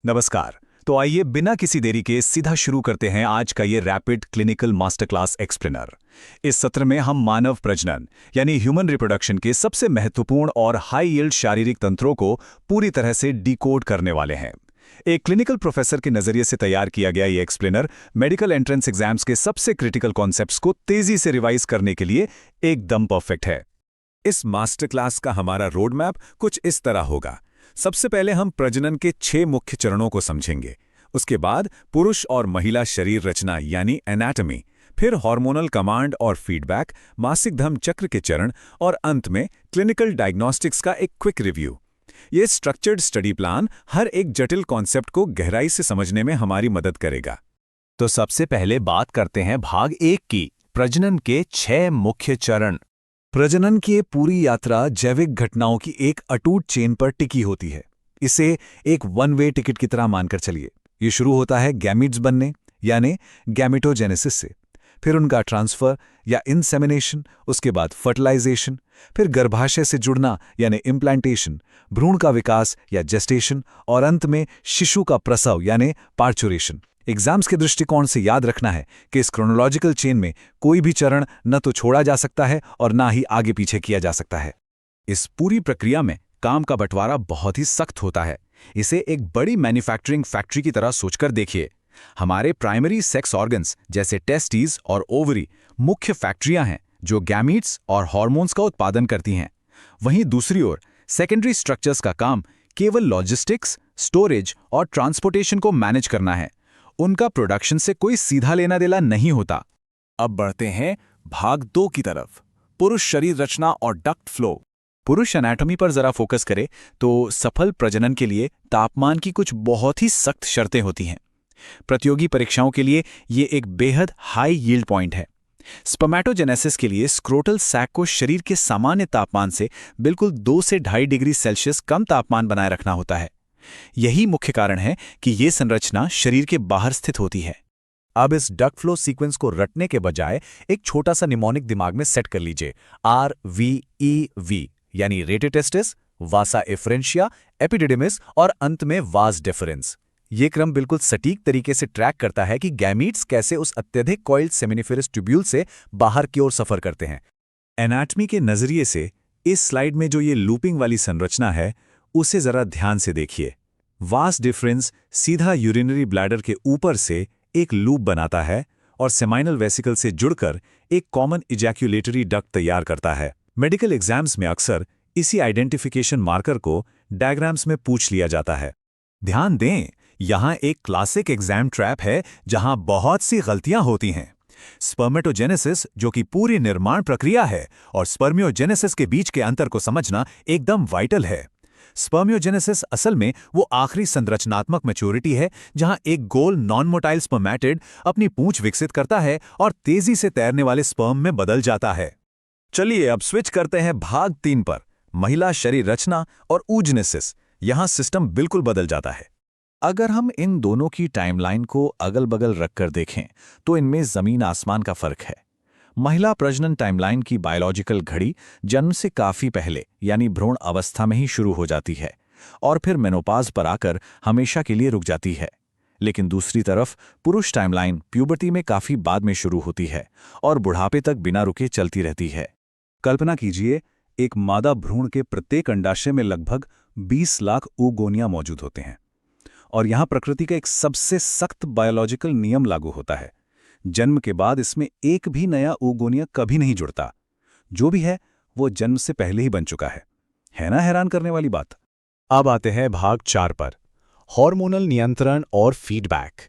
नमस्कार। तो आइए बिना किसी देरी के सीधा शुरू करते हैं आज का ये rapid clinical master class explainer. इस सत्र में हम मानव प्रजनन यानी ह्यूमन रिप्रोडक्शन के सबसे महत्वपूर्ण और हाई यील्ड शारीरिक तंत्रों को पूरी तरह से डिकोड करने वाले हैं। एक क्लिनिकल प्रोफेसर के नजरिए से तैयार किया गया ये एक्सप्लेनर मेडिकल एंट्रेंस एग्जाम्स के सबसे क्रिटिकल कॉन्सेप्ट्स को तेजी से रिवाइज करने के लिए एकदम परफेक्ट है। इस मास्टर क्लास का हमारा रोड मैप कुछ इस तरह होगा। सबसे पहले हम प्रजनन के 6 मुख्य चरणों को समझेंगे। उसके बाद पुरुष और महिला शरीर रचना यानी एनाटॉमी, फिर हार्मोनल कमांड और फीडबैक, मासिक धर्म चक्र के चरण और अंत में क्लिनिकल डायग्नोस्टिक्स का एक क्विक रिव्यू। ये स्ट्रक्चर्ड स्टडी प्लान हर एक जटिल कॉन्सेप्ट को गहराई से समझने में हमारी मदद करेगा। तो सबसे पहले बात करते हैं भाग 1 की, प्रजनन के 6 मुख्य चरण। प्रजनन की ये पूरी यात्रा जैविक घटनाओं की एक अटूट चेन पर टिकी होती है। इसे एक वन वे टिकट की तरह मानकर चलिए। ये शुरू होता है गैमीट्स बनने यानी गैमेटोजेनेसिस से, फिर उनका ट्रांसफर या इंसेमिनेशन, उसके बाद फर्टिलाइजेशन, फिर गर्भाशय से जुड़ना यानी इम्प्लांटेशन, भ्रूण का विकास या जेस्टेशन और अंत में शिशु का प्रसव यानी पार्चुरेशन। एग्जाम्स के दृष्टिकोण से याद रखना है कि इस क्रोनोलॉजिकल चेन में कोई भी चरण न तो छोड़ा जा सकता है और ना ही आगे पीछे किया जा सकता है। इस पूरी प्रक्रिया में काम का बंटवारा बहुत ही सख्त होता है। इसे एक बड़ी मैन्युफैक्चरिंग फैक्ट्री की तरह सोचकर देखिए। हमारे प्राइमरी सेक्स ऑर्गन्स जैसे टेस्टिस और ओवरी मुख्य फैक्ट्रियां हैं जो गैमीट्स और हार्मोन्स का उत्पादन करती हैं। वहीं दूसरी ओर सेकेंडरी स्ट्रक्चर्स का काम केवल लॉजिस्टिक्स, स्टोरेज और ट्रांसपोर्टेशन को मैनेज करना है। उनका प्रोडक्शन से कोई सीधा लेना देना नहीं होता। अब बढ़ते हैं भाग 2 की तरफ, पुरुष शरीर रचना और डक्ट फ्लो। पुरुष एनाटॉमी पर जरा फोकस करें तो सफल प्रजनन के लिए तापमान की कुछ बहुत ही सख्त शर्तें होती हैं। प्रतियोगी परीक्षाओं के लिए ये एक बेहद हाई यील्ड पॉइंट है। स्पर्मेटोजेनेसिस के लिए स्क्रोटल सैक को शरीर के सामान्य तापमान से बिल्कुल 2 से 2.5 डिग्री सेल्सियस कम तापमान बनाए रखना होता है। यही मुख्य कारण है कि ये संरचना शरीर के बाहर स्थित होती है। अब इस डक्ट फ्लो सीक्वेंस को रटने के बजाय एक छोटा सा निमोनिक दिमाग में सेट कर लीजिए। RVEV यानी रेटे टेस्टिस, वासा एफरेंशिया, एपिडिडिमिस और अंत में वास डेफरेंस। ये क्रम बिल्कुल सटीक तरीके से ट्रैक करता है कि गैमीट्स कैसे उस अत्यधिक कॉइल्ड सेमिनिफेरस ट्यूब्यूल से बाहर की ओर सफर करते हैं। एनाटॉमी के नजरिए से इस स्लाइड में जो ये लूपिंग वाली संरचना है उसे जरा ध्यान से देखिए। वास डिफरेंस सीधा यूरिनरी ब्लैडर के ऊपर से एक लूप बनाता है और सेमाइनल वेसिकल से जुड़कर एक कॉमन इजैक्यूलेटरी डक्ट तैयार करता है। मेडिकल एग्जाम्स में अक्सर इसी आइडेंटिफिकेशन मार्कर को डायग्राम्स में पूछ लिया जाता है। ध्यान दें, यहाँ एक क्लासिक एग्जाम ट्रैप है जहाँ बहुत सी गलतियां होती हैं। स्पर्मेटोजेनेसिस जो कि पूरी निर्माण प्रक्रिया है और स्पर्मियोजेनेसिस के बीच के अंतर को समझना एकदम वाइटल है। स्पर्मियोजेनेसिस असल में वो आखिरी संरचनात्मक मैच्योरिटी है जहां एक गोल नॉन मोटाइल स्पर्मेटिड अपनी पूंछ विकसित करता है और तेजी से तैरने वाले स्पर्म में बदल जाता है। चलिए अब स्विच करते हैं भाग 3 पर, महिला शरीर रचना और ऊजनेसिस। यहां सिस्टम बिल्कुल बदल जाता है। अगर हम इन दोनों की टाइमलाइन को अगल बगल रखकर देखें तो इनमें जमीन आसमान का फर्क है। महिला प्रजनन टाइमलाइन की बायोलॉजिकल घड़ी जन्म से काफी पहले यानी भ्रूण अवस्था में ही शुरू हो जाती है और फिर मेनोपाज पर आकर हमेशा के लिए रुक जाती है। लेकिन दूसरी तरफ पुरुष टाइमलाइन प्यूबर्टी में काफी बाद में शुरू होती है और बुढ़ापे तक बिना रुके चलती रहती है। कल्पना कीजिए, एक मादा भ्रूण के प्रत्येक अंडाशय में लगभग 20 लाख oogonia मौजूद होते हैं और यहां प्रकृति का एक सबसे सख्त बायोलॉजिकल नियम लागू होता है। जन्म के बाद इसमें एक भी नया oogonia कभी नहीं जुड़ता। जो भी है वो जन्म से पहले ही बन चुका है ना हैरान करने वाली बात। अब आते हैं भाग 4 पर, हार्मोनल नियंत्रण और फीडबैक।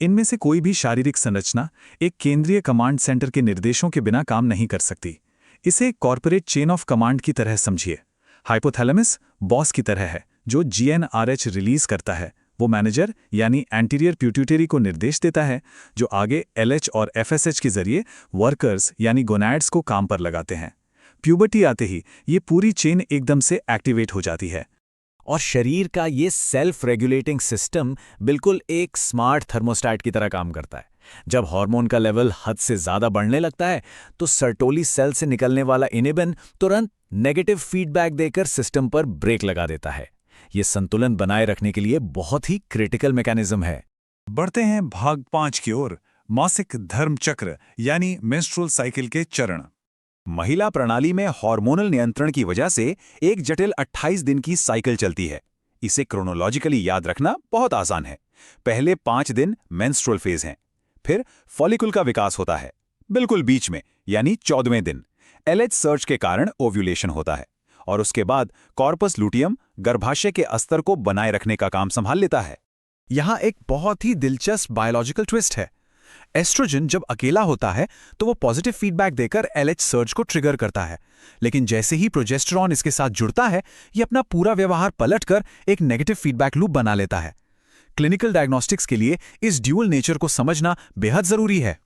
इनमें से कोई भी शारीरिक संरचना एक केंद्रीय कमांड सेंटर के निर्देशों के बिना काम नहीं कर सकती। इसे कॉर्पोरेट चेन ऑफ कमांड की तरह समझिए। हाइपोथैलेमस बॉस की तरह है जो GnRH रिलीज करता है। वो मैनेजर यानी एंटीरियर पिट्यूटरी को निर्देश देता है जो आगे LH और FSH के जरिए वर्कर्स यानी गोनैड्स को काम पर लगाते हैं। प्यूबर्टी आते ही ये पूरी चेन एकदम से एक्टिवेट हो जाती है और शरीर का ये सेल्फ रेगुलेटिंग सिस्टम बिल्कुल एक स्मार्ट थर्मोस्टैट की तरह काम करता है। जब हार्मोन का लेवल हद से ज्यादा बढ़ने लगता है तो सर्टोली सेल से निकलने वाला इनिबिन तुरंत नेगेटिव फीडबैक देकर सिस्टम पर ब्रेक लगा देता है। ये संतुलन बनाए रखने के लिए बहुत ही क्रिटिकल मैकेनिज्म है। बढ़ते हैं भाग 5 की ओर, मासिक धर्म चक्र यानी मेंस्ट्रुअल साइकिल के चरण। महिला प्रणाली में हार्मोनल नियंत्रण की वजह से एक जटिल 28 दिन की साइकिल चलती है। इसे क्रोनोलॉजिकली याद रखना बहुत आसान है। पहले 5 दिन मेंस्ट्रुअल फेज हैं, फिर फॉलिकल का विकास होता है, बिल्कुल बीच में यानी 14वें दिन LH सर्च के कारण ओव्यूलेशन होता है, और उसके बाद कॉर्पस लुटियम गर्भाशय के अस्तर को बनाए रखने का काम संभाल लेता है। यहाँ एक बहुत ही दिलचस्प बायोलॉजिकल ट्विस्ट है। एस्ट्रोजन जब अकेला होता है तो वो पॉजिटिव फीडबैक देकर LH सर्ज को ट्रिगर करता है, लेकिन जैसे ही प्रोजेस्टेरॉन इसके साथ जुड़ता है, ये अपना पूरा व्यवहार पलटकर एक नेगेटिव फीडबैक लूप बना लेता है। क्लिनिकल डायग्नोस्टिक्स के लिए इस ड्यूअल नेचर को समझना बेहद जरूरी है।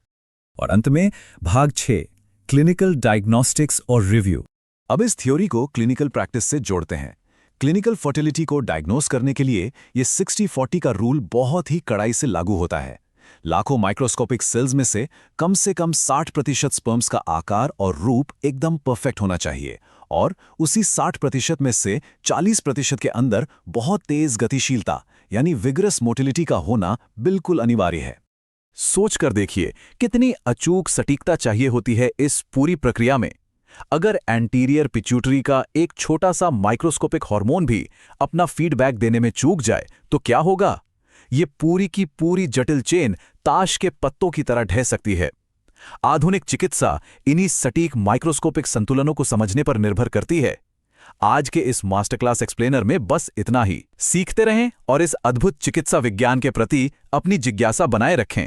और अंत में भाग 6, क्लिनिकल डायग्नोस्टिक्स और रिव्यू। अब इस थ्योरी को क्लिनिकल प्रैक्टिस से जोड़ते हैं। क्लिनिकल फर्टिलिटी को डायग्नोस करने के लिए ये 60-40 का रूल बहुत ही कड़ाई से लागू होता है। लाखों माइक्रोस्कोपिक सेल्स में से कम 60% स्पर्म्स का आकार और रूप एकदम परफेक्ट होना चाहिए, और उसी 60% में से 40% के अंदर बहुत तेज गतिशीलता यानी विगरस मोटिलिटी का होना बिल्कुल अनिवार्य है। सोच कर देखिए कितनी अचूक सटीकता चाहिए होती है इस पूरी प्रक्रिया में। अगर एंटीरियर पिट्यूटरी का एक छोटा सा माइक्रोस्कोपिक हार्मोन भी अपना फीडबैक देने में चूक जाए तो क्या होगा? ये पूरी की पूरी जटिल चेन ताश के पत्तों की तरह ढह सकती है। आधुनिक चिकित्सा इन्हीं सटीक माइक्रोस्कोपिक संतुलनों को समझने पर निर्भर करती है। आज के इस मास्टर क्लास एक्सप्लेनर में बस इतना ही। सीखते रहें और इस अद्भुत चिकित्सा विज्ञान के प्रति अपनी जिज्ञासा बनाए रखें।